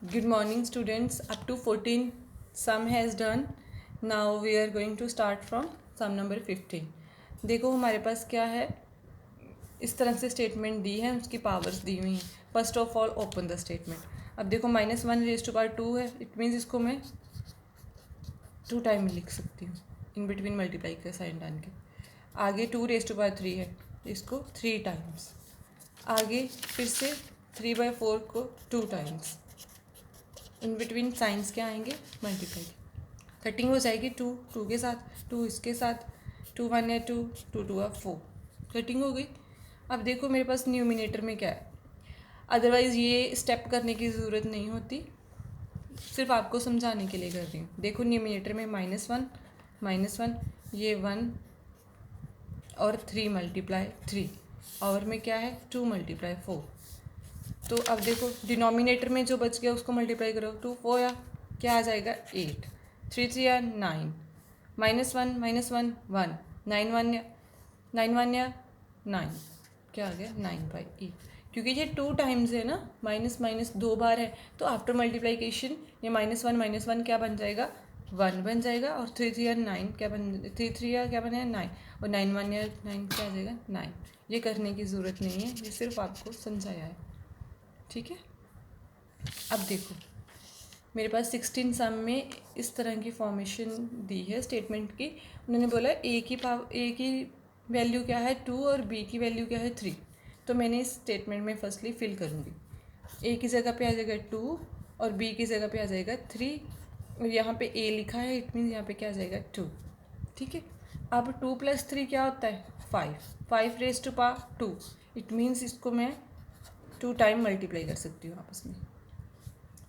Good morning students. Up to 14 sum has done. Now we are going to start from sum number 15. देखो हमारे पास क्या है, इस तरह से स्टेटमेंट दी है, उसकी पावर्स दी हुई हैं. First of all open the statement. अब देखो -1 है. इट मीन्स इसको मैं 2 टाइम में लिख सकती हूँ, इन बिटवीन मल्टीप्लाई का साइन डाल के. आगे 2 है, इसको 3 टाइम्स. आगे फिर से 3/4 को 2 टाइम्स. इन बिटवीन साइंस क्या आएंगे, मल्टीप्लाई. कटिंग हो जाएगी 2 के साथ, 2 इसके साथ, 2 1 है 2, 2 2 है 4. कटिंग हो गई. अब देखो मेरे पास न्यूमिनेटर में क्या है. अदरवाइज़ ये स्टेप करने की ज़रूरत नहीं होती, सिर्फ आपको समझाने के लिए कर रही हूँ. देखो न्यूमिनेटर में -1 ये 1 और 3 मल्टीप्लाई 3, और में क्या है 2 मल्टीप्लाई 4. तो अब देखो डिनोमिनेटर में जो बच गया उसको मल्टीप्लाई करो. 2 4 या क्या आ जाएगा 8, 3 3 या 9, -1 -1 1, 9 1 या 9, क्या आ गया 9/8. क्योंकि ये 2 टाइम्स है ना, माइनस माइनस 2 बार है, तो आफ्टर मल्टीप्लिकेशन ये -1 क्या बन जाएगा 1 बन जाएगा. और 3 3 या 9 क्या बन 3 3 या क्या बनेगा 9, और 9 1 या 9 क्या आ जाएगा 9. ये करने की ज़रूरत नहीं है, ये सिर्फ आपको समझाया है. ठीक है. अब देखो मेरे पास 16 सम में इस तरह की फॉर्मेशन दी है स्टेटमेंट की. उन्होंने बोला ए की वैल्यू क्या है 2 और बी की वैल्यू क्या है 3. तो मैंने इस स्टेटमेंट में फर्स्टली फिल करूँगी. ए की जगह पे आ जाएगा 2 और बी की जगह पे आ जाएगा 3, और यहाँ पे ए लिखा है, इट मीन्स यहाँ पे क्या आ जाएगा 2. ठीक है. अब 2 + 3 क्या होता है 5 raise to power 2. It means इसको मैं 2 टाइम मल्टीप्लाई कर सकती हूँ आपस में.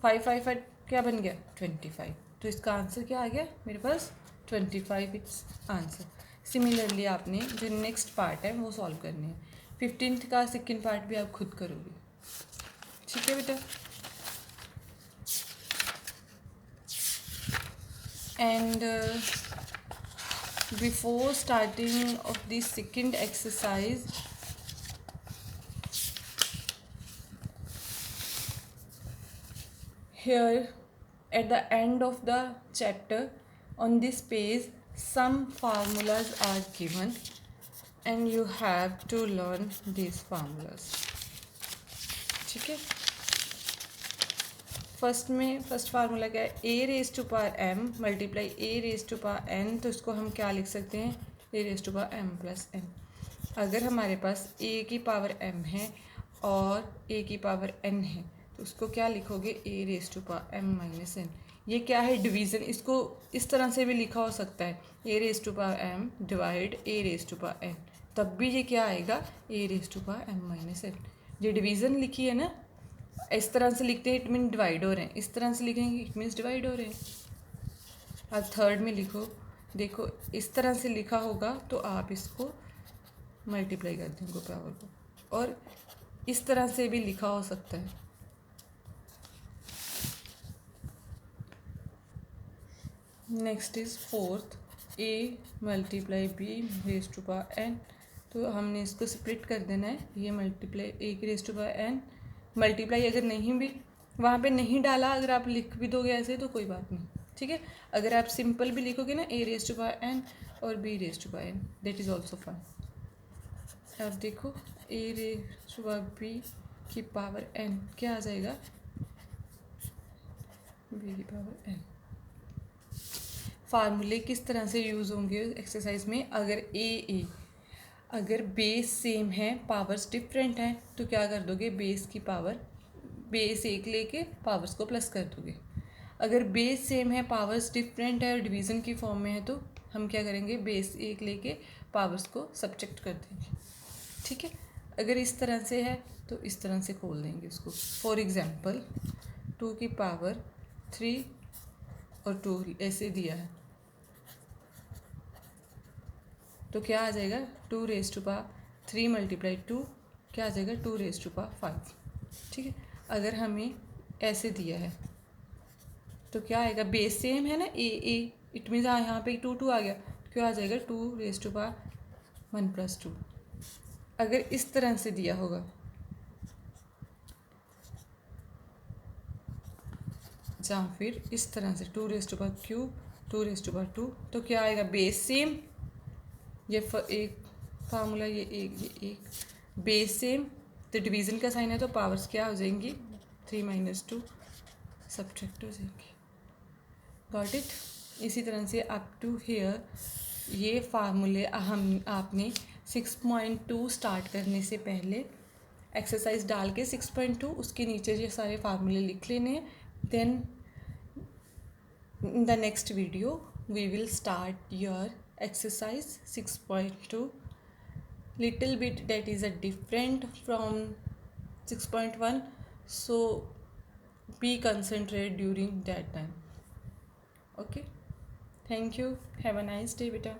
5 5 5 क्या बन गया 25. तो इसका आंसर क्या आ गया मेरे पास 25 इट्स आंसर. सिमिलरली आपने जो नेक्स्ट पार्ट है वो सॉल्व करने हैं. 15th का सेकेंड पार्ट भी आप खुद करोगे. ठीक है बेटा. And before starting of the second exercise, here at the end of the chapter on this page some formulas are given and you have to learn these formulas. ठीक है. फर्स्ट फार्मूला क्या है, a raise to power m multiply a raise to power n. तो इसको हम क्या लिख सकते हैं a raise to power m + n. अगर हमारे पास a की पावर m है और a की पावर n है, तो उसको क्या लिखोगे a raise to power m - n. ये क्या है डिवीज़न. इसको इस तरह से भी लिखा हो सकता है a raise to power m divide a raise to power n, तब भी ये क्या आएगा a raise to power m - n. ये डिवीज़न लिखी है ना, इस तरह से लिखते हैं इट मीन डिवाइड हो रहे हैं, इस तरह से लिखेंगे इट मीन्स डिवाइड हो रहे हैं. अब थर्ड में लिखो, देखो इस तरह से लिखा होगा तो आप इसको मल्टीप्लाई कर देंगे पावर को, और इस तरह से भी लिखा हो सकता है. Next is fourth, a multiply b raise to power n. तो हमने इसको स्प्लिट कर देना है. ये मल्टीप्लाई a की raise to power n multiply अगर नहीं भी वहाँ पे नहीं डाला, अगर आप लिख भी दोगे ऐसे तो कोई बात नहीं. ठीक है. अगर आप सिंपल भी लिखोगे ना a raise to power n और b raise to power n, that is also fine. अब देखो a raise to power b की पावर n क्या आ जाएगा b की पावर n. फार्मूले किस तरह से यूज़ होंगे एक्सरसाइज में, अगर बेस सेम है पावर्स डिफरेंट हैं तो क्या कर दोगे बेस 1 लेके पावर्स को प्लस कर दोगे. अगर बेस सेम है पावर्स डिफरेंट है और डिवीज़न की फॉर्म में है तो हम क्या करेंगे बेस 1 लेके पावर्स को सब्ट्रैक्ट कर देंगे. ठीक है. अगर इस तरह से है तो इस तरह से खोल देंगे उसको. फॉर एग्जांपल 2 की पावर 3 और 2 ऐसे दिया है, तो क्या आ जाएगा 2 रेज़ टू पावर 3 मल्टीप्लाई 2 क्या आ जाएगा 2 रेज़ टू पावर 5. ठीक है. अगर हमें ऐसे दिया है तो क्या आएगा, बेस सेम है ना a इट मीन्स यहाँ पे 2 2 आ गया, तो क्या आ जाएगा 2 रेज़ टू पावर 1 + 2. अगर इस तरह से दिया होगा या फिर इस तरह से 2 raise to power cube 2 raise to power 2, तो क्या आएगा बेस सेम, ये एक फार्मूला, ये एक बेस सेम, तो डिवीज़न का साइन है तो पावर्स क्या हो जाएंगी 3 - 2 सब्ट्रैक्ट हो जाएंगी। Got it. इसी तरह से अप टू हेयर ये फार्मूले हम आपने 6.2 स्टार्ट करने से पहले एक्सरसाइज डाल के 6.2 उसके नीचे ये सारे फार्मूले लिख लेने हैं। Then in the next video we will start your exercise 6.2, little bit that is a different from 6.1, so be concentrate during that time. Okay, thank you, have a nice day beta.